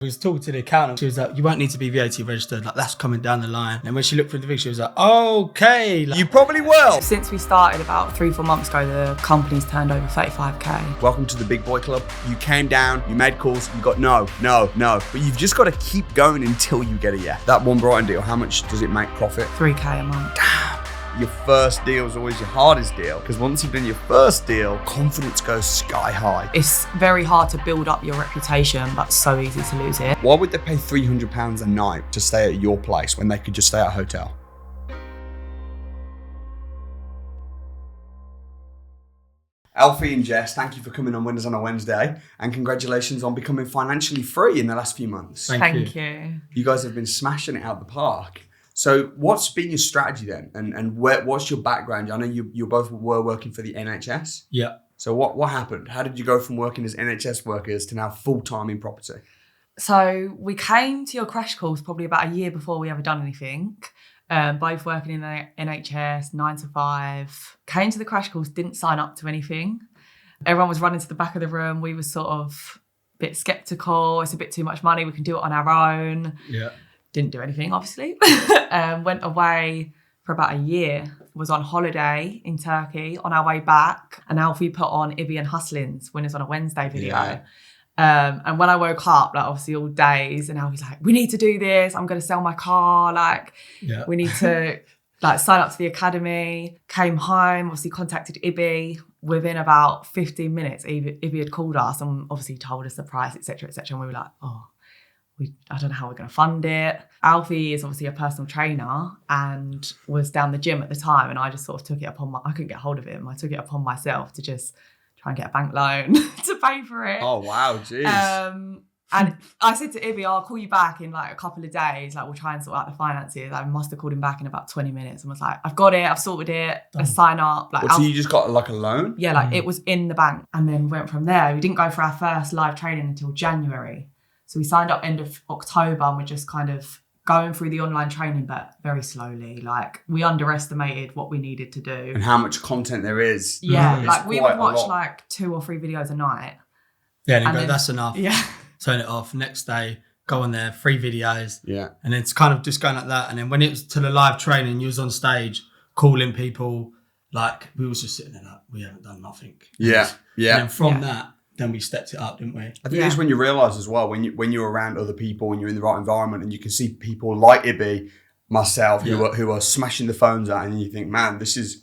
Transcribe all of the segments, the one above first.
We was talking to the accountant. She was like, you won't need to be VAT registered. Like, that's coming down the line. And when she looked through the thing, she was like, okay. Like, you probably will. Since we started about 3-4 months ago, the company's turned over 35k. Welcome to the big boy club. You came down, you made calls, you got no. But you've just got to keep going until you get a yeah. That one Brighton deal, how much does it make profit? 3k a month. Your first deal is always your hardest deal, because once you've done your first deal, confidence goes sky high. It's very hard to build up your reputation, but so easy to lose it. Why would they pay £300 a night to stay at your place when they could just stay at a hotel? Alfie and Jess, thank you for coming on Winners on a Wednesday, and congratulations on becoming financially free in the last few months. Thank you. You guys have been smashing it out the park. So what's been your strategy then? And what's your background? I know you both were working for the NHS. yeah. So what happened? How did you go from working as NHS workers to now full-time in property? So we came to your crash course probably about a year before we ever done anything. Both working in the NHS, 9 to 5. Came to the crash course, didn't sign up to anything. Everyone was running to the back of the room. We were sort of a bit sceptical. It's a bit too much money. We can do it on our own. Yeah. Didn't do anything, obviously. Went away for about a year. Was on holiday in Turkey. On our way back, and Alfie put on Ibby and Hustlings Winners on a Wednesday video. Yeah. And when I woke up, like obviously all days, and Alfie's like, we need to do this. I'm going to sell my car. Like, Yeah. we need to like sign up to the academy. Came home, obviously contacted Ibby. Within about 15 minutes, Ibby had called us and obviously told us the price, etc., etc. And we were like, I don't know how we're going to fund it. Alfie is obviously a personal trainer and was down the gym at the time. And I just sort of took it I couldn't get hold of him. I took it upon myself to just try and get a bank loan to pay for it. Oh, wow, jeez. And I said to Ibby, I'll call you back in like a couple of days. Like, we'll try and sort out the finances. I must have called him back in about 20 minutes and was like, I've got it. I've sorted it. Let's sign up. Like, So you just got like a loan? yeah, like it was in the bank. And then went from there. We didn't go for our first live training until January. So we signed up end of October and we're just kind of going through the online training, but very slowly. Like, we underestimated what we needed to do. And how much content there is. Yeah, It's like we quite would a watch lot. like 2 or 3 videos a night. Yeah, and And go, then- that's enough. Yeah. Turn it off. Next day, go on there, 3 videos. Yeah. And it's kind of just going like that. And then when it was to the live training, you was on stage calling people. Like, we was just sitting there like, we haven't done nothing. Yeah. Yeah. And then from Yeah. that, then we stepped it up, didn't we? I think it's when you realise as well, when you're around other people and you're in the right environment and you can see people like Ibby, myself, who are smashing the phones out, and you think, man, the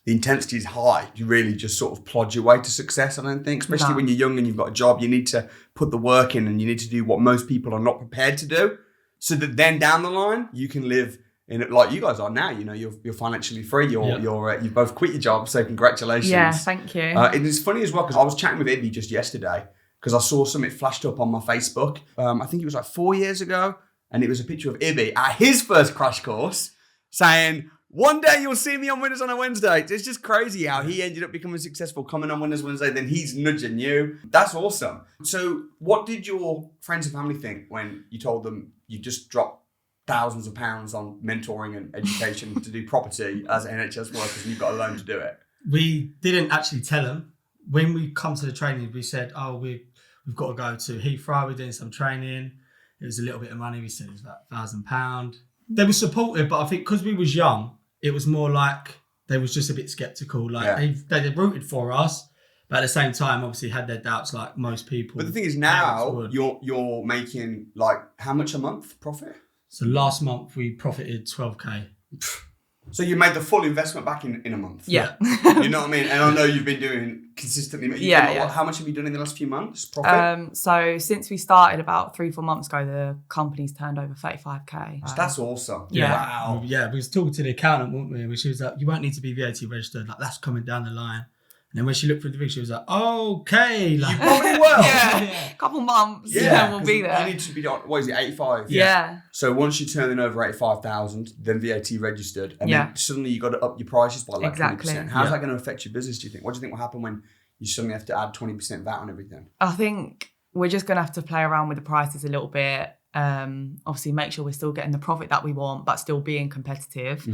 intensity is high. You really just sort of plod your way to success, I don't think. Especially when you're young and you've got a job, you need to put the work in and you need to do what most people are not prepared to do. So that then down the line, you can live in it like you guys are now. You know, you're financially free. You've both quit your job, so congratulations. Yeah, thank you. It is funny as well because I was chatting with Ibby just yesterday because I saw something flashed up on my Facebook. I think it was like 4 years ago, and it was a picture of Ibby at his first crash course saying, one day you'll see me on Winners on a Wednesday. It's just crazy how he ended up becoming successful coming on Winners Wednesday. Then he's nudging you. That's awesome. So what did your friends and family think when you told them you just dropped thousands of pounds on mentoring and education to do property as NHS workers and you've got a loan to do it? We didn't actually tell them. When we come to the training, we said, we've got to go to Heathrow. We're doing some training. It was a little bit of money. We said it was about £1,000. They were supportive, but I think because we was young, it was more like they was just a bit sceptical. Like they rooted for us, but at the same time, obviously had their doubts like most people. But the thing is now you're making like how much a month profit? So last month we profited 12k. So you made the full investment back in a month? Yeah. You know what I mean? And I know you've been doing consistently. How much have you done in the last few months? Profit? So since we started about 3-4 months ago, the company's turned over 35k. So that's awesome. Yeah. Wow. Yeah, we was talking to the accountant, weren't we? And she was like, you won't need to be VAT registered. Like, that's coming down the line. And then when she looked through the thing, she was like, okay. Like, You probably will. Yeah. Couple months. Yeah, we'll be there. You need to be on, what is it, 85? Yeah. So once you're turning over 85,000, then VAT registered, and then suddenly you got to up your prices by like 20%. How's that going to affect your business, do you think? What do you think will happen when you suddenly have to add 20% VAT on everything? I think we're just going to have to play around with the prices a little bit. Obviously make sure we're still getting the profit that we want, but still being competitive.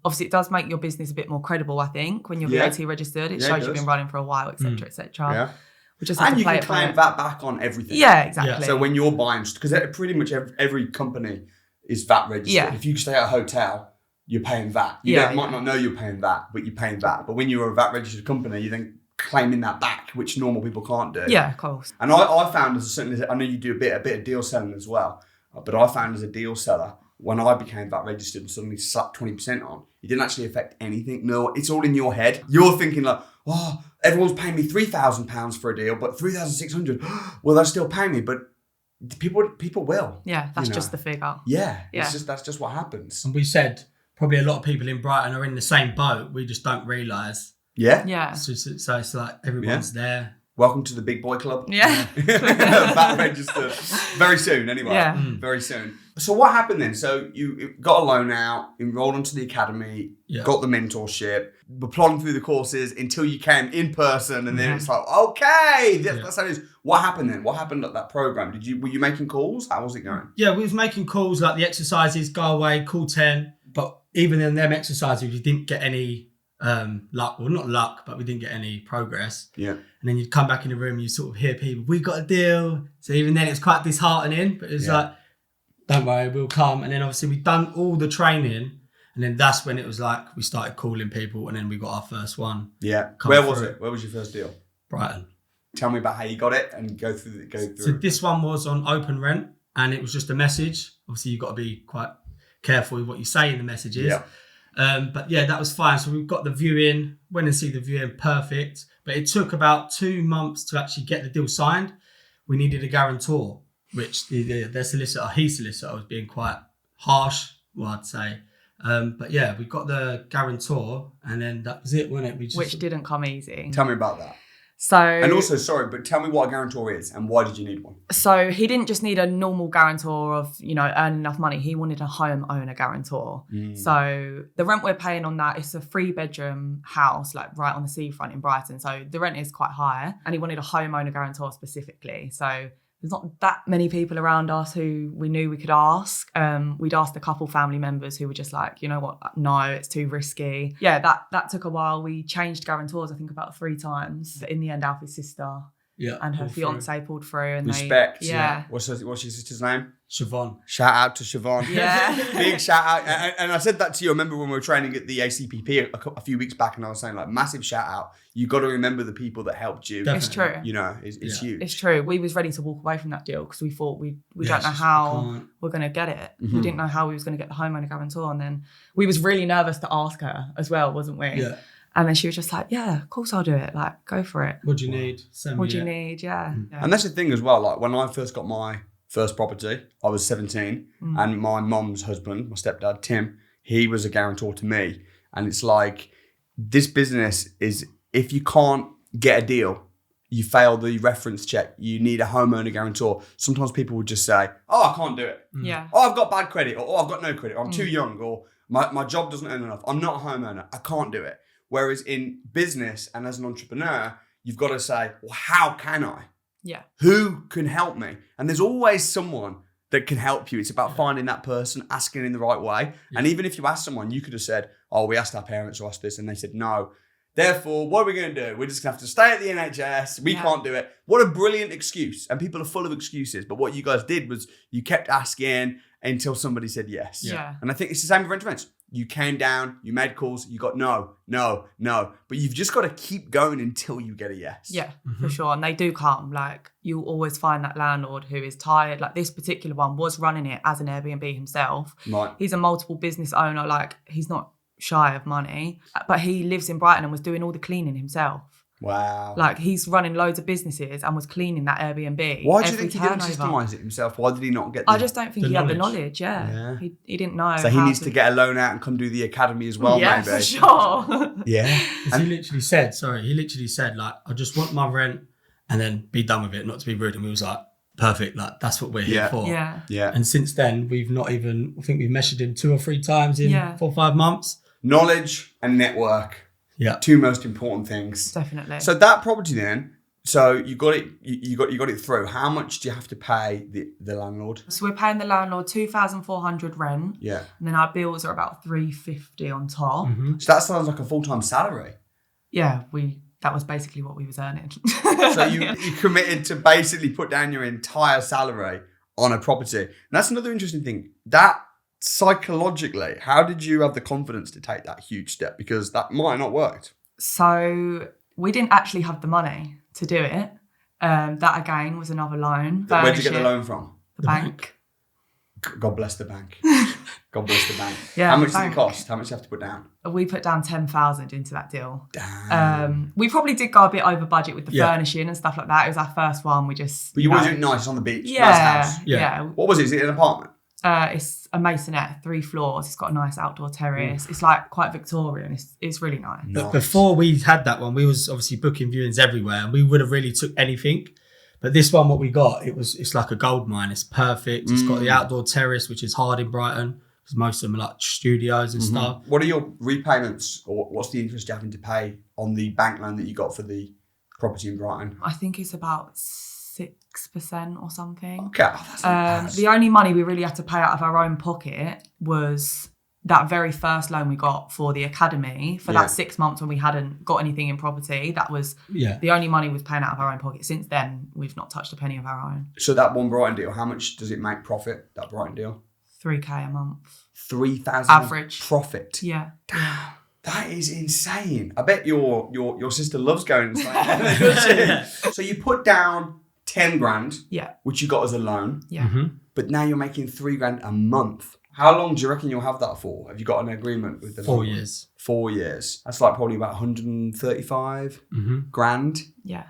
Obviously it does make your business a bit more credible, I think, when you're VAT registered. It shows you've been running for a while, etc., etc. We just have And to you play can it by claim ear. that back on everything. Yeah, exactly. So when you're buying, because pretty much every company is VAT registered. Yeah. If you stay at a hotel, you're paying VAT. You might not know you're paying VAT, but you're paying VAT. But when you're a VAT registered company, you're then claiming that back, which normal people can't do. Yeah, of course. And I found I know you do a bit of deal selling as well, but I found as a deal seller, when I became VAT registered and suddenly slapped 20% on, it didn't actually affect anything. No, it's all in your head. You're thinking like, oh, everyone's paying me £3,000 for a deal, but 3,600, well, they'll still pay me, but people will. Yeah, that's just the figure. Yeah. That's just what happens. And we said probably a lot of people in Brighton are in the same boat. We just don't realise. Yeah. Yeah. So it's like everyone's there. Welcome to the big boy club. Yeah. VAT registered. Very soon, anyway. Yeah. Very soon. So what happened then? So you got a loan out, enrolled into the academy, got the mentorship, were plodding through the courses until you came in person, and then it's like, okay, that's how it is. What happened then? What happened at that program? Were you making calls? How was it going? Yeah, we was making calls like the exercises, go away, call 10. But even in them exercises, you didn't get any luck. Well, not luck, but we didn't get any progress. Yeah. And then you'd come back in the room and you sort of hear people, we got a deal. So even then it's quite disheartening, but it's like, don't worry, we'll come. And then obviously we'd done all the training, and then that's when it was like we started calling people, and then we got our first one. Yeah. Where was it? Where was your first deal? Brighton. Tell me about how you got it and go through. So this one was on open rent, and it was just a message. Obviously you've got to be quite careful with what you say in the messages. Yeah. But yeah, that was fine. So we've got the viewing, went and see the viewing, perfect. But it took about 2 months to actually get the deal signed. We needed a guarantor, which their solicitor, his solicitor, was being quite harsh, well, I'd say. But yeah, we got the guarantor, and then that was it, wasn't it? Which didn't come easy. Tell me about that. So, and also, sorry, but tell me what a guarantor is and why did you need one? So he didn't just need a normal guarantor of, earning enough money. He wanted a homeowner guarantor. So the rent we're paying on that, it's a 3-bedroom house, like right on the seafront in Brighton. So the rent is quite high, and he wanted a homeowner guarantor specifically. So there's not that many people around us who we knew we could ask. We'd asked a couple family members who were just like, you know what, no, it's too risky. Yeah, that took a while. We changed guarantors, I think, about 3 times. But in the end, Alfie's sister and her fiance pulled through. And Respect. Yeah. What's your sister's name? Siobhan. Shout out to Siobhan. Yeah. Big shout out. And I said that to you. I remember when we were training at the ACPP a few weeks back, and I was saying, like, massive shout out. You got to remember the people that helped you. Definitely. It's true. It's huge. It's true. We was ready to walk away from that deal because we thought we don't know how we're going to get it. We didn't know how we was going to get the homeowner guarantor. And then we was really nervous to ask her as well, wasn't we? Yeah. And then she was just like, yeah, of course I'll do it. Like, go for it. What do you need? What do you need? Yeah. And that's the thing as well. Like, when I first got my first property, I was 17, and my mum's husband, my stepdad, Tim, he was a guarantor to me. And it's like, this business is, if you can't get a deal, you fail the reference check, you need a homeowner guarantor. Sometimes people would just say, oh, I can't do it. Yeah. Oh, I've got bad credit, or oh, I've got no credit, or I'm too young, or my job doesn't earn enough. I'm not a homeowner. I can't do it. Whereas in business and as an entrepreneur, you've got to say, well, how can I? Yeah. Who can help me? And there's always someone that can help you. It's about finding that person, asking in the right way. Yeah. And even if you ask someone, you could have said, oh, we asked our parents to ask this, and they said no. Therefore, what are we going to do? We're just going to have to stay at the NHS. We can't do it. What a brilliant excuse. And people are full of excuses. But what you guys did was you kept asking until somebody said yes. Yeah. And I think it's the same with rent rents. You came down, you made calls, you got no. But you've just got to keep going until you get a yes. Yeah, for sure. And they do come. Like, you'll always find that landlord who is tired. Like, this particular one was running it as an Airbnb himself. Right. He's a multiple business owner. Like, he's not shy of money, but he lives in Brighton and was doing all the cleaning himself. Wow. Like, he's running loads of businesses and was cleaning that Airbnb. Why do you think he didn't systemize it himself? Why did he not get I just don't think he had the knowledge, yeah. He didn't know. So he needs to get a loan out and come do the academy as well, yeah, maybe. for sure. Yeah. He literally said, like, I just want my rent and then be done with it, not to be rude. And we was like, perfect, like, that's what we're here for. Yeah. Yeah. And since then, we've not even, I think we've measured him 2 or 3 times in 4 or 5 months. Knowledge and network. Yeah. 2 most important things. Definitely. So that property then, so you got it, you got it through. How much do you have to pay the landlord? So we're paying the landlord $2,400 rent. Yeah. And then our bills are about $350 on top. So that sounds like a full-time salary. Yeah, that was basically what we was earning. So you committed to basically put down your entire salary on a property. And that's another interesting thing. That psychologically, how did you have the confidence to take that huge step? Because that might not worked. So we didn't actually have the money to do it. That again was another loan. Where'd you get the loan from? The bank. God bless the bank. God bless the bank. Yeah, how much did it cost? How much did you have to put down? We put down 10,000 into that deal. Damn. We probably did go a bit over budget with the furnishing and stuff like that. It was our first one. We just. But you wanted it nice on the beach. Yeah. Nice house. Yeah. What was it? Is it an apartment? It's a masonette, 3 floors. It's got a nice outdoor terrace. It's like quite Victorian. It's really nice. But before we had that one, we was obviously booking viewings everywhere, and we would have really took anything. But this one, what we got, it's like a gold mine. It's perfect. It's got the outdoor terrace, which is hard in Brighton, because most of them are like studios and stuff. What are your repayments, or what's the interest you're having to pay on the bank loan that you got for the property in Brighton? I think it's about 6% or something. Okay, that's not bad. The only money we really had to pay out of our own pocket was that very first loan we got for the academy for that 6 months when we hadn't got anything in property. That was the only money we was paying out of our own pocket. Since then, we've not touched a penny of our own. So that one Brighton deal, how much does it make profit, that Brighton deal? 3k a month. 3,000 average profit. Yeah. Damn, that is insane. I bet your sister loves going and saying. So you put down 10 grand, which you got as a loan. Yeah. But now you're making 3 grand a month. How long do you reckon you'll have that for? Have you got an agreement with the 4 years. 4 years. That's like probably about 135 grand. Yeah.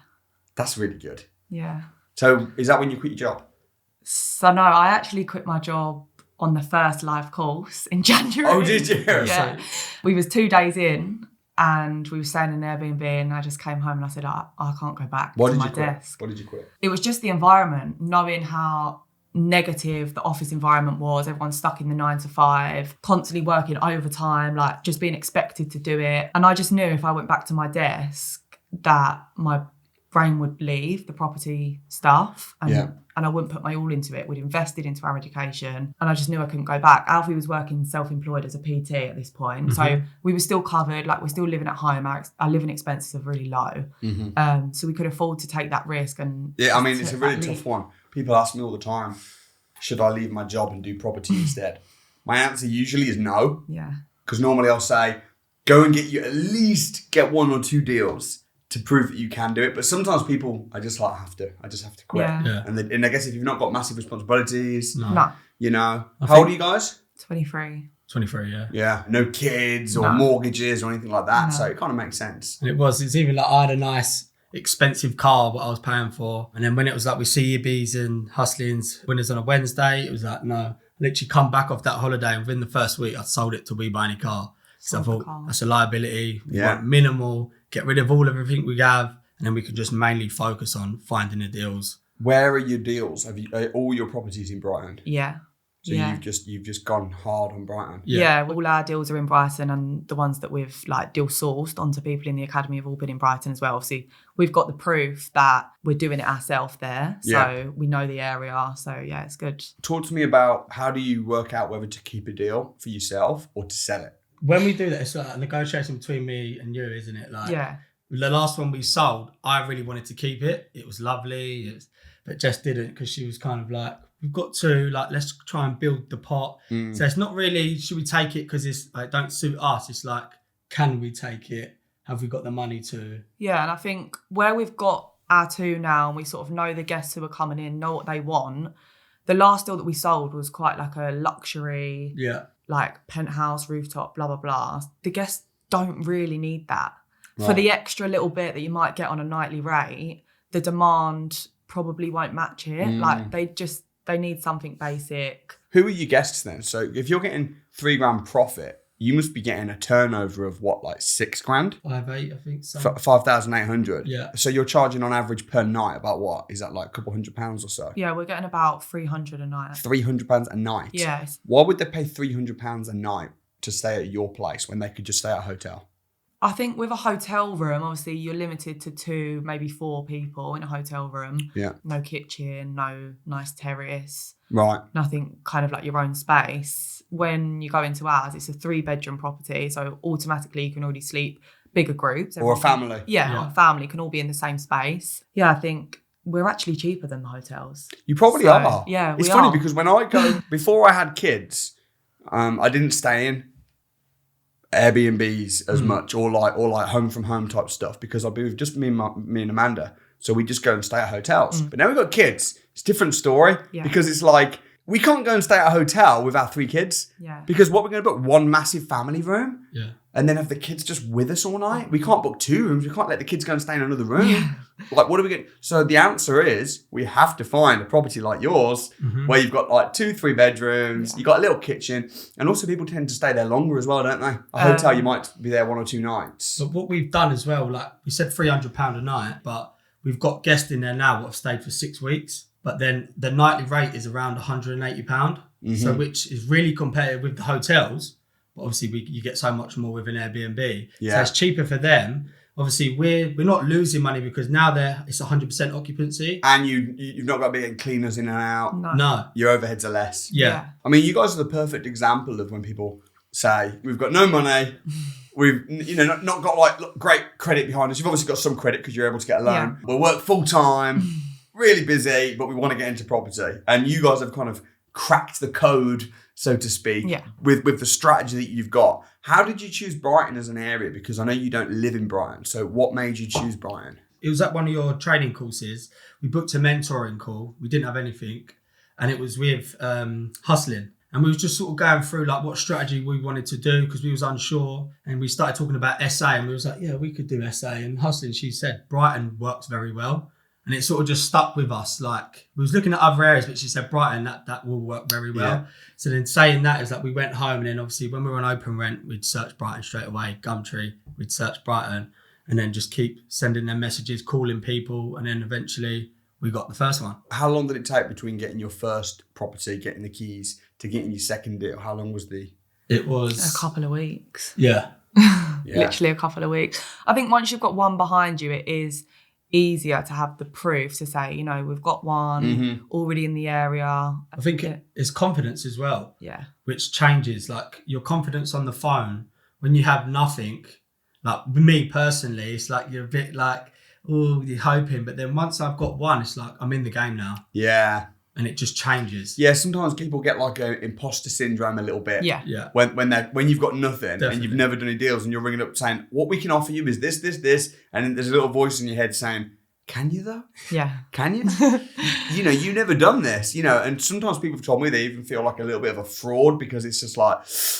That's really good. Yeah. So is that when you quit your job? So no, I actually quit my job on the first live course in January. Oh, did you? Yeah. We was 2 days in and we were staying in Airbnb and I just came home and I said, I can't go back to my desk. What did you quit? It was just the environment, knowing how negative the office environment was. Everyone's stuck in the 9 to 5, constantly working overtime, like just being expected to do it. And I just knew if I went back to my desk that my brain would leave the property stuff and I wouldn't put my all into it. We'd invested into our education and I just knew I couldn't go back. Alfie was working self-employed as a PT at this point. So we were still covered, like we're still living at home. Our living expenses are really low. So we could afford to take that risk. And yeah, I mean, it's a really tough one. People ask me all the time, should I leave my job and do property instead? My answer usually is no. Yeah. Because normally I'll say, go and at least get 1 or 2 deals to prove that you can do it. But sometimes people, I just have to quit. Yeah. And I guess if you've not got massive responsibilities, No. you know, how old are you guys? 23. 23, yeah. Yeah, no kids or mortgages or anything like that. So it kind of makes sense. And it's even like I had a nice expensive car what I was paying for, and then when it was like we see Ibis and Hustlings winners on a Wednesday, it was like no, I literally come back off that holiday and within the first week I sold it to We Buy Any Car. So I thought that's a liability, we want minimal, get rid of everything we have, and then we can just mainly focus on finding the deals. Where are your deals? Are all your properties in Brighton? Yeah. So you've just gone hard on Brighton. Yeah, all our deals are in Brighton, and the ones that we've like deal sourced onto people in the academy have all been in Brighton as well. Obviously, we've got the proof that we're doing it ourselves there, so we know the area. So yeah, it's good. Talk to me about how do you work out whether to keep a deal for yourself or to sell it? When we do that, it's like a negotiation between me and you, isn't it? Like the last one we sold, I really wanted to keep it. It was lovely, but Jess didn't because she was kind of like, we've got to let's try and build the pot. So it's not really should we take it because it's like don't suit us. It's like, can we take it? Have we got the money to? Yeah, and I think where we've got our 2 now and we sort of know the guests who are coming in, know what they want. The last deal that we sold was quite like a luxury, like penthouse, rooftop, blah, blah, blah. The guests don't really need that. Right. For the extra little bit that you might get on a nightly rate, the demand probably won't match it. Like they need something basic. Who are your guests then? So if you're getting 3 grand profit, you must be getting a turnover of what, like 6 grand? 5,800, I think so. 5,800? Yeah. So you're charging on average per night about what? Is that like a couple £100 or so? Yeah, we're getting about £300 a night. £300 a night? Yes. Why would they pay £300 a night to stay at your place when they could just stay at a hotel? I think with a hotel room, obviously you're limited to 2, maybe 4 people in a hotel room. Yeah. No kitchen, no nice terrace. Right. Nothing kind of like your own space. When you go into ours, it's a 3-bedroom property. So automatically you can already sleep bigger groups. Or a family. Yeah, a family can all be in the same space. Yeah, I think we're actually cheaper than the hotels. You probably are. Yeah, it's funny because when I go, before I had kids, I didn't stay in Airbnbs as much or like home from home type stuff because I'd be with just me and Amanda. So we just go and stay at hotels. But now we've got kids. It's a different story because it's like we can't go and stay at a hotel with our 3 kids. Yeah. Because what we're going to book one massive family room. Yeah. And then have the kids just with us all night. We can't book 2 rooms. We can't let the kids go and stay in another room. Yeah. Like, what are we going to... So the answer is we have to find a property like yours where you've got like 2-3 bedrooms. You've got a little kitchen. And also people tend to stay there longer as well, don't they? A hotel, you might be there 1 or 2 nights. But what we've done as well, like we said £300 a night, but we've got guests in there now that have stayed for 6 weeks. But then the nightly rate is around £180. So which is really competitive with the hotels. But obviously, you get so much more with an Airbnb. Yeah. So it's cheaper for them. Obviously, we're not losing money because now it's 100% occupancy. And you've not got to be getting cleaners in and out. No. Your overheads are less. Yeah. I mean, you guys are the perfect example of when people say, we've got no money. We've not got like great credit behind us. You've obviously got some credit because you're able to get a loan. We'll work full time, really busy, but we want to get into property. And you guys have kind of cracked the code, so to speak, with the strategy that you've got. How did you choose Brighton as an area? Because I know you don't live in Brighton. So what made you choose Brighton? It was at one of your training courses. We booked a mentoring call. We didn't have anything. And it was with Hustling. And we was just sort of going through like what strategy we wanted to do because we was unsure. And we started talking about SA and we was like, yeah, we could do SA. And Hustling, she said, Brighton works very well. And it sort of just stuck with us. Like we was looking at other areas, but she said Brighton, that will work very well. Yeah. So then saying that is like we went home and then obviously when we were on open rent, we'd search Brighton straight away, Gumtree, we'd search Brighton and then just keep sending them messages, calling people. And then eventually we got the first one. How long did it take between getting your first property, getting the keys to getting your second deal? How long was It was a couple of weeks. Yeah. Literally a couple of weeks. I think once you've got one behind you, it is easier to have the proof to say, we've got one already in the area. I think it's confidence as well. Yeah. Which changes, like your confidence on the phone when you have nothing. Like me personally, it's like you're a bit like, oh, you're hoping. But then once I've got one, it's like I'm in the game now. Yeah. And it just changes. Yeah, sometimes people get like an imposter syndrome a little bit. Yeah. When you've got nothing Definitely. And you've never done any deals and you're ringing up saying, what we can offer you is this, and then there's a little voice in your head saying, can you though? Yeah. Can you? You've never done this, and sometimes people have told me they even feel like a little bit of a fraud because it's just like,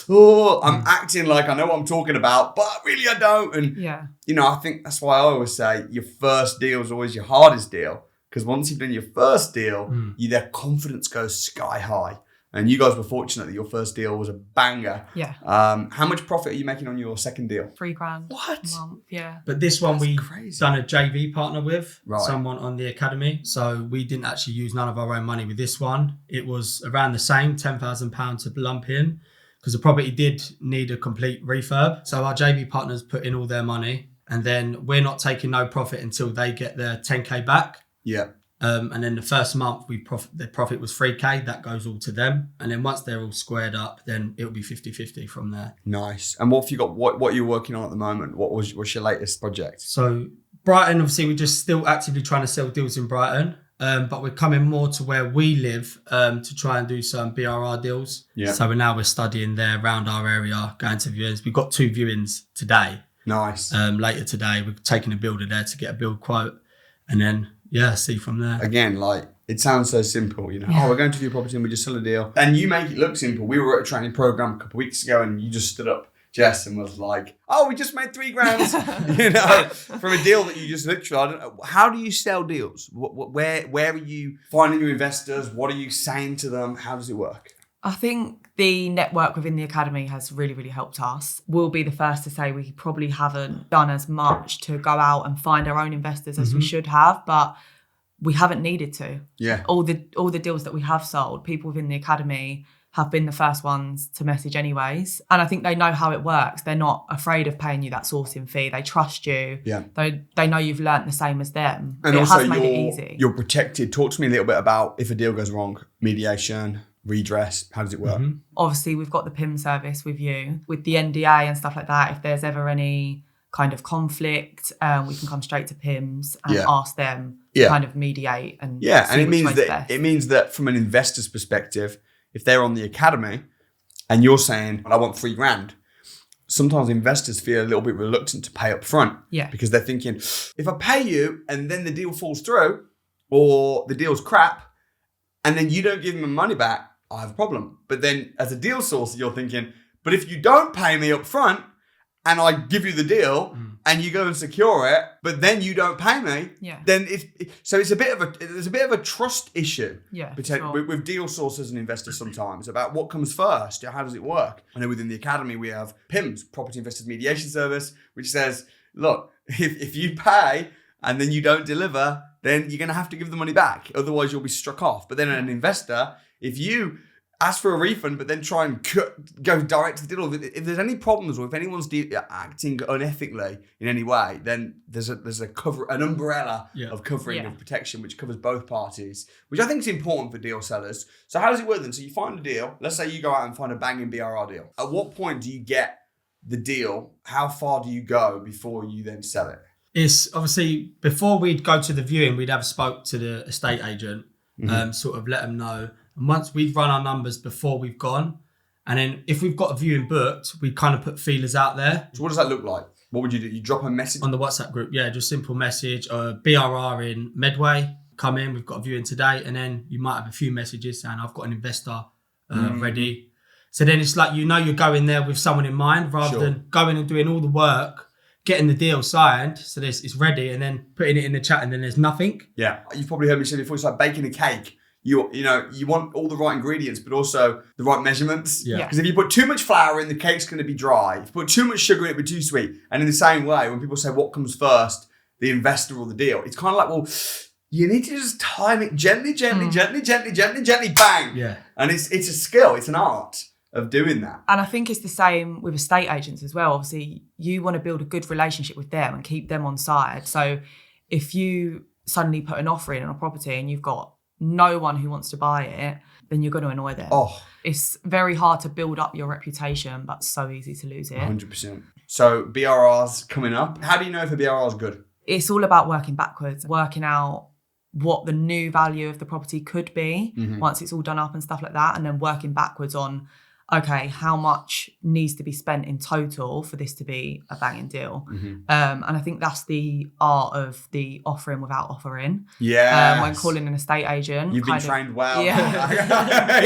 oh, I'm acting like I know what I'm talking about, but really I don't. And, I think that's why I always say your first deal is always your hardest deal. Because once you've done your first deal, their confidence goes sky high. And you guys were fortunate that your first deal was a banger. Yeah. How much profit are you making on your second deal? $3,000. What? A month, yeah. But this one That's we crazy. done a JV partner with, Right. someone on the academy. So we didn't actually use none of our own money with this one. It was around the same, £10,000 to lump in because the property did need a complete refurb. So our JV partners put in all their money and then we're not taking no profit until they get their 10K back. Yeah. And then the first month the profit was 3K, that goes all to them. And then once they're all squared up, then it'll be 50-50 from there. Nice. And what have you got? What are you working on at the moment? What's your latest project? So Brighton, obviously, we're just still actively trying to sell deals in Brighton. But we're coming more to where we live to try and do some BRR deals. Yeah. So we're studying there around our area, going to viewings. We've got 2 viewings today. Nice. Later today, we're taking a builder there to get a build quote. And then, see from there. Again, like, it sounds so simple, Oh, we're going to view a property and we just sell a deal. And you make it look simple. We were at a training program a couple of weeks ago and you just stood up, Jess, and was like, oh, we just made $3,000, from a deal that you just literally, I don't know. How do you sell deals? Where are you finding your investors? What are you saying to them? How does it work? I think the network within the academy has really, really helped us. We'll be the first to say we probably haven't done as much to go out and find our own investors as we should have, but we haven't needed to. Yeah. All the deals that we have sold, people within the academy have been the first ones to message anyways. And I think they know how it works. They're not afraid of paying you that sourcing fee. They trust you. Yeah. They know you've learnt the same as them. And it also has made it easy. You're protected. Talk to me a little bit about if a deal goes wrong, mediation, redress, how does it work? Obviously, we've got the PIM service with you, with the NDA and stuff like that. If there's ever any kind of conflict, we can come straight to PIMS and Yeah. ask them to Yeah. kind of mediate and Yeah, see and it which means way's that best. from an investor's perspective, if they're on the academy and you're saying, I want $3,000, sometimes investors feel a little bit reluctant to pay up front. Yeah. Because they're thinking, if I pay you and then the deal falls through or the deal's crap and then you don't give me my money back, I have a problem. But then as a deal sourcer, you're thinking, but if you don't pay me up front and I give you the deal and you go and secure it, but then you don't pay me, Yeah. then there's a bit of a trust issue with deal sources and investors sometimes about what comes first. How does it work? I know within the academy we have PIMS, Property Investors Mediation Service, which says, look, if you pay and then you don't deliver, then you're going to have to give the money back. Otherwise, you'll be struck off. But then an investor, if you ask for a refund, but then try and go direct to the deal. If there's any problems or if anyone's acting unethically in any way, then there's an umbrella of covering of protection which covers both parties, which I think is important for deal sellers. So how does it work then? So you find a deal. Let's say you go out and find a banging BRR deal. At what point do you get the deal? How far do you go before you then sell it? It's obviously before we'd go to the viewing, we'd have spoke to the estate agent, sort of let them know. And once we'd run our numbers before we've gone, and then if we've got a viewing booked, we kind of put feelers out there. So what does that look like? What would you do? You drop a message? On the WhatsApp group, yeah, just simple message. BRR in Medway, come in, we've got a viewing today. And then you might have a few messages saying, I've got an investor ready. So then it's like, you're going there with someone in mind rather than going and doing all the work, getting the deal signed, so it's ready, and then putting it in the chat and then there's nothing. Yeah. You've probably heard me say before, it's like baking a cake. You want all the right ingredients, but also the right measurements. Yeah. Because if you put too much flour in, the cake's going to be dry. If you put too much sugar in, it'll be too sweet. And in the same way, when people say what comes first, the investor or the deal, it's kind of like, well, you need to just time it gently, bang. Yeah. And it's a skill. It's an art of doing that. And I think it's the same with estate agents as well. Obviously, you want to build a good relationship with them and keep them on side. So if you suddenly put an offer in on a property and you've got no one who wants to buy it, then you're going to annoy them. Oh, It's very hard to build up your reputation, but so easy to lose it. 100%. So BRR's coming up. How do you know if a BRR is good? It's all about working backwards, working out what the new value of the property could be once it's all done up and stuff like that, and then working backwards on, okay, how much needs to be spent in total for this to be a banging deal? And I think that's the art of the offering without offering. Yeah. When calling an estate agent. You've been trained well. Yeah.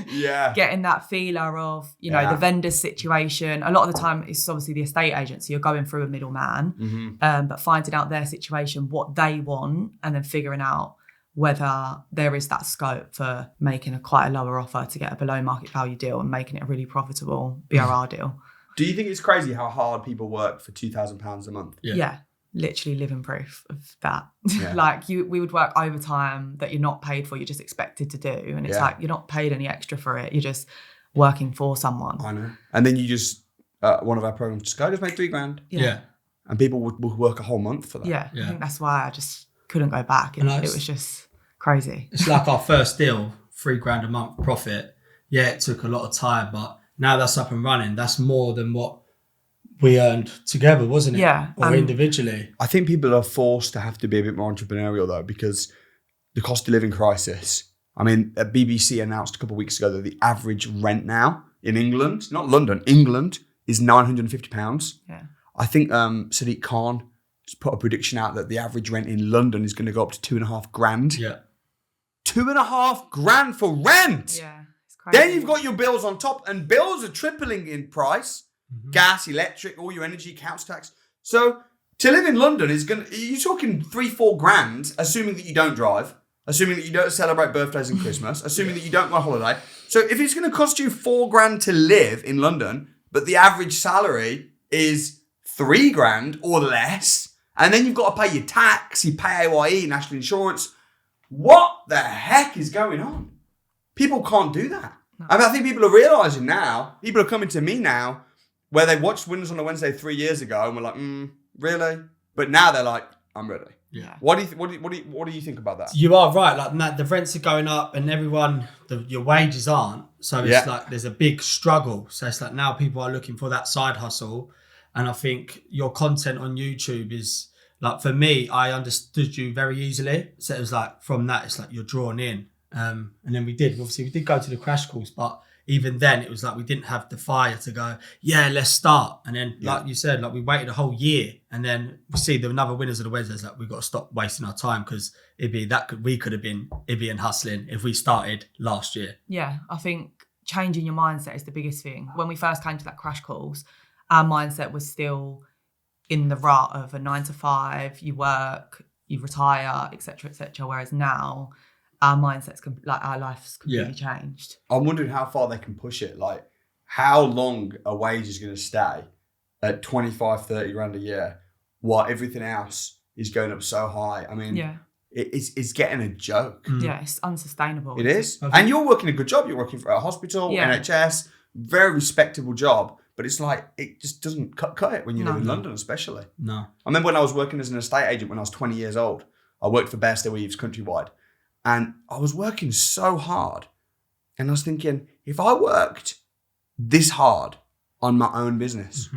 Yeah. Getting that feeler of, the vendor's situation. A lot of the time it's obviously the estate agent, so you're going through a middleman, but finding out their situation, what they want, and then figuring out whether there is that scope for making quite a lower offer to get a below market value deal and making it a really profitable BRR deal. Do you think it's crazy how hard people work for £2,000 a month? Yeah, literally living proof of that. Yeah. Like we would work overtime that you're not paid for, you're just expected to do. And it's like, you're not paid any extra for it. You're just working for someone. I know. And then you just, one of our programs, just make $3,000. Yeah. And people would work a whole month for that. Yeah. I think that's why I just couldn't go back. It was just crazy. It's like our first deal, $3,000 a month profit. Yeah, it took a lot of time, but now that's up and running. That's more than what we earned together, wasn't it? Yeah. Or individually. I think people are forced to have to be a bit more entrepreneurial though, because the cost of living crisis. I mean, BBC announced a couple of weeks ago that the average rent now in England, not London, England, is £950. Yeah. I think Sadiq Khan just put a prediction out that the average rent in London is going to go up to $2,500. Yeah. $2,500 for rent. Yeah. It's crazy. Then you've got your bills on top, and bills are tripling in price. Gas, electric, all your energy, council tax. So to live in London you're talking $3-4 grand, assuming that you don't drive, assuming that you don't celebrate birthdays and Christmas, assuming that you don't go on holiday. So if it's going to cost you $4 grand to live in London, but the average salary is $3 grand or less, and then you've got to pay your tax, your PAYE, national insurance. What the heck is going on? People can't do that. No. I mean, I think people are realising now, people are coming to me now, where they watched Winners on a Wednesday 3 years ago and were like, really? But now they're like, I'm ready. Yeah. What do you think about that? You are right. Like, Matt, the rents are going up and your wages aren't. So it's like there's a big struggle. So it's like now people are looking for that side hustle. And I think your content on YouTube is like, for me, I understood you very easily. So it was like, from that, it's like you're drawn in. And then we did go to the crash course, but even then it was like we didn't have the fire to go, yeah, let's start. And then like you said, like we waited a whole year, and then we see the another winners of the Wednesdays, like we've got to stop wasting our time, because we could have been Ibby and hustling if we started last year. Yeah, I think changing your mindset is the biggest thing. When we first came to that crash course, our mindset was still in the rut of a 9 to 5, you work, you retire, etc., etc. Whereas now, our mindset's our life's completely changed. I'm wondering how far they can push it. Like, how long a wage is going to stay at 25, 30 grand a year, while everything else is going up so high. I mean, it's getting a joke. Yeah, it's unsustainable. It is. And you're working a good job. You're working for a hospital, NHS, very respectable job. But it's like, it just doesn't cut it when you live in London, especially. No. I remember when I was working as an estate agent when I was 20 years old. I worked for Bairstow Eaves countrywide. And I was working so hard. And I was thinking, if I worked this hard on my own business,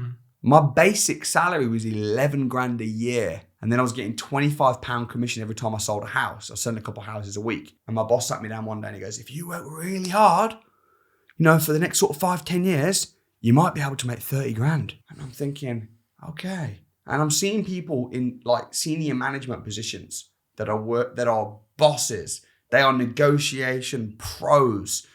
my basic salary was 11 grand a year. And then I was getting £25 commission every time I sold a house. I was selling a couple of houses a week. And my boss sat me down one day and he goes, if you work really hard, for the next sort of 5-10 years, you might be able to make 30 grand. And I'm thinking, okay. And I'm seeing people in like senior management positions that are bosses. They are negotiation pros.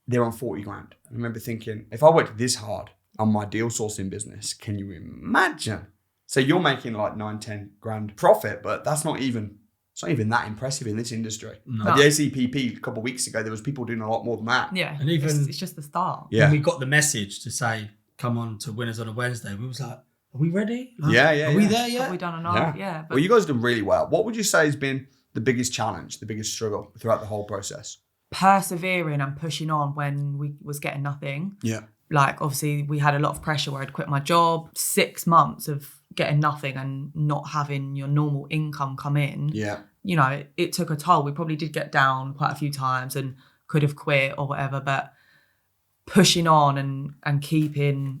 They're on 40 grand. I remember thinking, if I worked this hard on my deal sourcing business, can you imagine? So you're making like 9-10 grand profit, but it's not even that impressive in this industry. No. At the ACPP a couple of weeks ago, there was people doing a lot more than that. Yeah, and even it's just the start. When we got the message to say, come on to Winners on a Wednesday, we was like, are we ready? Like, Are we there yet? Have we done enough? Yeah. Well, you guys have done really well. What would you say has been the biggest challenge, the biggest struggle throughout the whole process? Persevering and pushing on when we was getting nothing. Yeah. Like, obviously, we had a lot of pressure where I'd quit my job, 6 months of getting nothing and not having your normal income come in. Yeah. It took a toll. We probably did get down quite a few times and could have quit or whatever, but pushing on and keeping,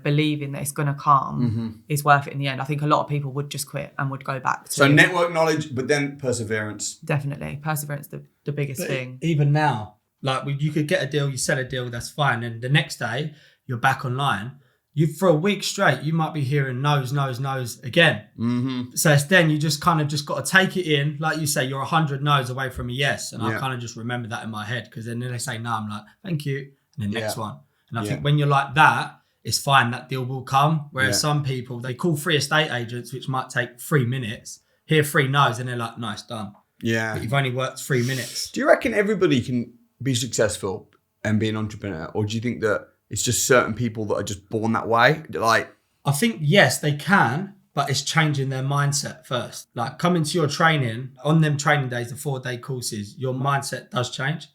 believing that it's going to come is worth it in the end. I think a lot of people would just quit and would go back to... So network knowledge, but then perseverance. Definitely. Perseverance, the biggest thing. Even now, like you could get a deal, you sell a deal, that's fine. And the next day, you're back online. For a week straight, you might be hearing no's again. So it's then you just kind of got to take it in. Like you say, you're 100 no's away from a yes. And I kind of just remember that in my head, because then they say no, I'm like, thank you. And the next one. And I think when you're like that, it's fine, that deal will come. Whereas some people, they call 3 estate agents, which might take 3 minutes, hear 3 no's, and they're like, nice, done. Yeah. But you've only worked 3 minutes. Do you reckon everybody can be successful and be an entrepreneur? Or do you think that it's just certain people that are just born that way? Like, I think, yes, they can, but it's changing their mindset first. Like, coming to your training, on them training days, the 4-day courses, your mindset does change.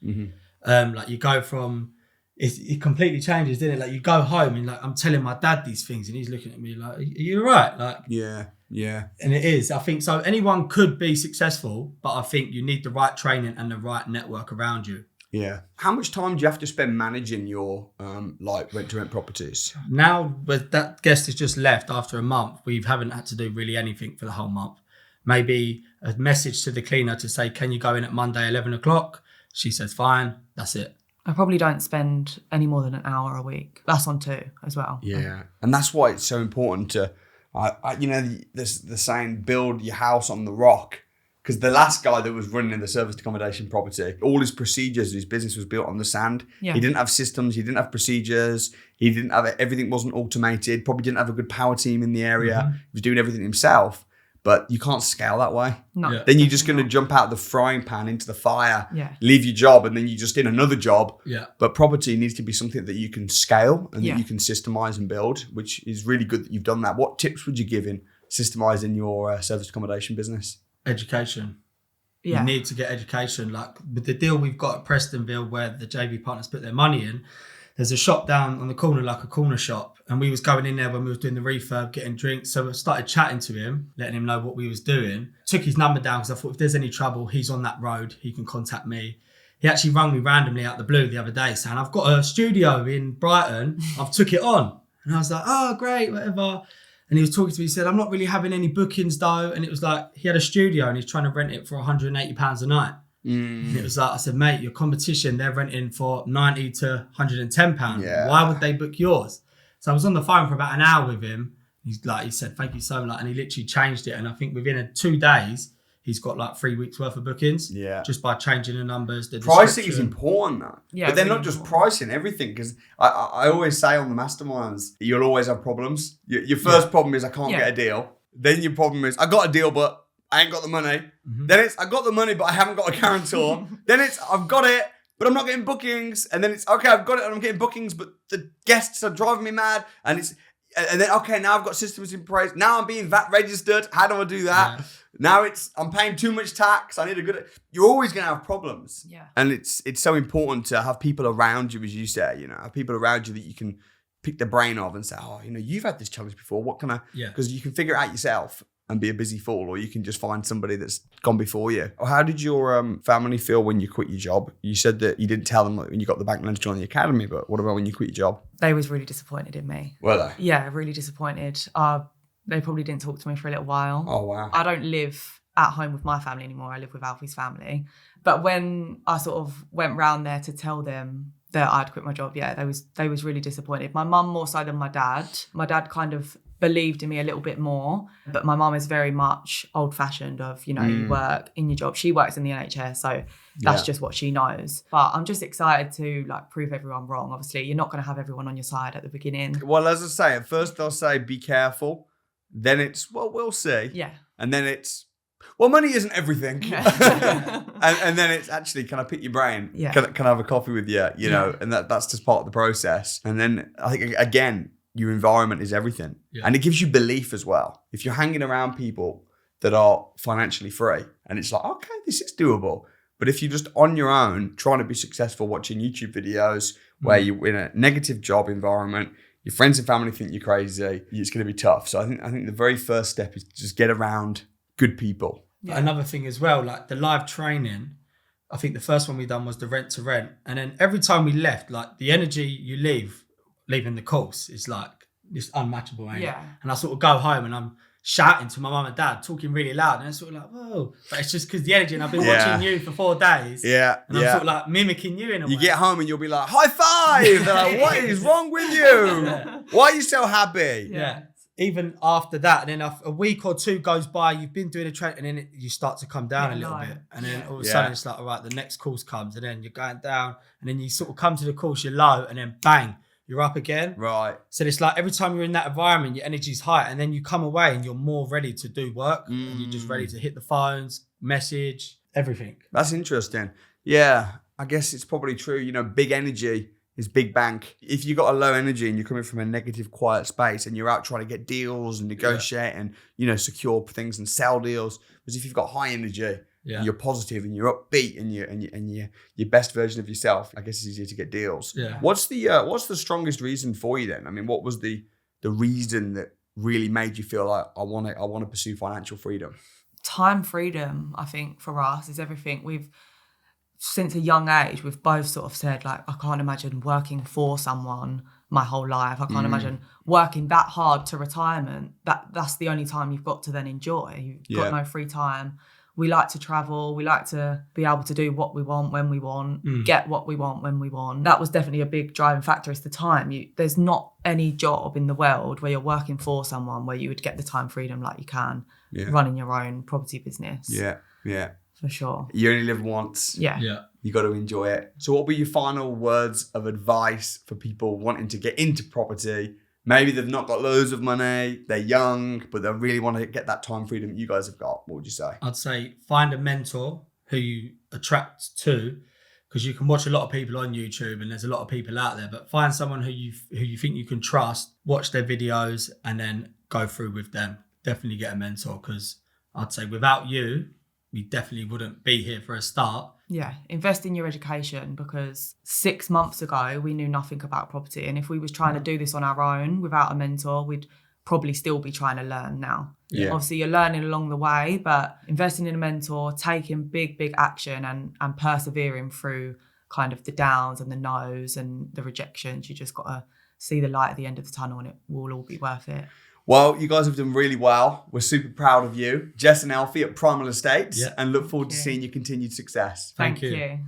Like, you go from... It completely changes, didn't it? Like, you go home and like, I'm telling my dad these things and he's looking at me like, are you all right? Like, yeah. And it is. I think so. Anyone could be successful, but I think you need the right training and the right network around you. Yeah. How much time do you have to spend managing your rent-to-rent properties? Now, with that guest has just left after a month, we haven't had to do really anything for the whole month. Maybe a message to the cleaner to say, can you go in at Monday, 11 o'clock? She says, fine. That's it. I probably don't spend any more than an hour a week. That's on 2 as well. Yeah. And that's why it's so important to, there's the saying, build your house on the rock. Because the last guy that was running the serviced accommodation property, all his procedures, his business was built on the sand. Yeah. He didn't have systems. He didn't have procedures. He didn't have everything wasn't automated. Probably didn't have a good power team in the area. He was doing everything himself. But you can't scale that way. No. Yeah. Then you're just going to jump out of the frying pan into the fire, leave your job, and then you're just in another job. Yeah. But property needs to be something that you can scale and that you can systemize and build, which is really good that you've done that. What tips would you give in systemizing your serviced accommodation business? Education. You need to get education. Like with the deal we've got at Prestonville where the JV partners put their money in, there's a shop down on the corner, like a corner shop. And we was going in there when we was doing the refurb, getting drinks. So I started chatting to him, letting him know what we was doing. Took his number down because I thought if there's any trouble, he's on that road. He can contact me. He actually rang me randomly out the blue the other day saying, I've got a studio in Brighton. I've took it on. And I was like, oh, great, whatever. And he was talking to me, he said, I'm not really having any bookings though. And it was like, he had a studio and he's trying to rent it for £180 a night. And it was like, I said, mate, your competition, they're renting for £90 to £110. Yeah. Why would they book yours? So I was on the phone for about an hour with him. He said, thank you so much. And he literally changed it. And I think within 2 days, he's got like 3 weeks worth of bookings. Yeah. Just by changing the numbers. The pricing is important though. Yeah, but they're not just pricing everything, because I always say on the masterminds, you'll always have problems. Your first problem is I can't get a deal. Then your problem is I got a deal, but I ain't got the money. Mm-hmm. Then it's I got the money, but I haven't got a guarantor. Then it's I've got it, but I'm not getting bookings. And then it's okay, I've got it and I'm getting bookings, but the guests are driving me mad. And then okay, now I've got systems in place. Now I'm being VAT registered. How do I do that? Yeah. Now I'm paying too much tax. I need a good. You're always gonna have problems. Yeah. And it's so important to have people around you, as you say. Have people around you that you can pick the brain of and say, oh, you've had this challenge before. What can I? Yeah. Because you can figure it out yourself and be a busy fool, or you can just find somebody that's gone before you. How did your family feel when you quit your job? You said that you didn't tell them when you got the bank loan to join the academy, but what about when you quit your job? They was really disappointed in me. Were they? Yeah, really disappointed. They probably didn't talk to me for a little while. Oh, wow. I don't live at home with my family anymore. I live with Alfie's family. But when I sort of went round there to tell them that I'd quit my job, they was really disappointed. My mum more so than my dad. My dad kind of believed in me a little bit more, but my mum is very much old-fashioned of, you work in your job. She works in the NHS, so that's just what she knows. But I'm just excited to prove everyone wrong. Obviously, you're not going to have everyone on your side at the beginning. Well, as I say, at first they'll say, be careful. Then it's, well, we'll see. Yeah. And then it's, well, money isn't everything. and then it's actually, can I pick your brain? Yeah. Can I have a coffee with you? You know, and that's just part of the process. And then I think, again, your environment is everything. Yeah. And it gives you belief as well. If you're hanging around people that are financially free and it's like, okay, this is doable. But if you're just on your own, trying to be successful, watching YouTube videos where you're in a negative job environment, your friends and family think you're crazy, it's going to be tough. So I think the very first step is to just get around good people. Yeah. Another thing as well, like the live training, I think the first one we done was the rent to rent. And then every time we left, the energy you leaving the course is it's unmatchable, ain't it? And I sort of go home and I'm shouting to my mum and dad, talking really loud, and it's sort of whoa. But it's just because the energy, and I've been watching you for 4 days. Yeah. And I'm sort of mimiking you in a way. You get home and you'll be like, high five! They're like, what is wrong with you? Why are you so happy? Yeah. Even after that, and then a week or two goes by, you've been doing a training, and then you start to come down a little bit. And then all of a sudden it's like, all right, the next course comes, and then you're going down, and then you sort of come to the course, you're low, and then bang, you're up again. Right. So it's like every time you're in that environment, your energy's high, and then you come away and you're more ready to do work, and you're just ready to hit the phones, message, everything. That's interesting. Yeah, I guess it's probably true. Big energy is big bank. If you got a low energy and you're coming from a negative, quiet space and you're out trying to get deals and negotiate and, secure things and sell deals, because if you've got high energy, you're positive and you're upbeat and you're your best version of yourself, I guess it's easier to get deals. Yeah. What's the strongest reason for you then? I mean, what was the reason that really made you feel like I want to pursue financial freedom? Time freedom, I think, for us is everything. Since a young age, we've both sort of said, I can't imagine working for someone my whole life. I can't imagine working that hard to retirement. That's the only time you've got to then enjoy. You've got no free time. We like to travel. We like to be able to do what we want when we want, get what we want when we want. That was definitely a big driving factor, is the time. There's not any job in the world where you're working for someone where you would get the time freedom like you can running your own property business. Yeah, yeah. For sure. You only live once. Yeah. You got to enjoy it. So what were your final words of advice for people wanting to get into property? Maybe they've not got loads of money, they're young, but they really want to get that time freedom that you guys have got. What would you say? I'd say find a mentor who you attract to, because you can watch a lot of people on YouTube and there's a lot of people out there, but find someone who you think you can trust, watch their videos and then go through with them. Definitely get a mentor, because I'd say without you, we definitely wouldn't be here for a start. Yeah, invest in your education, because 6 months ago, we knew nothing about property. And if we was trying to do this on our own without a mentor, we'd probably still be trying to learn now. Yeah. Obviously, you're learning along the way, but investing in a mentor, taking big action and persevering through kind of the downs and the no's and the rejections, you just got to see the light at the end of the tunnel and it will all be worth it. Well, you guys have done really well. We're super proud of you, Jess and Alfie at Primal Estates, and look forward to seeing your continued success. Thank you.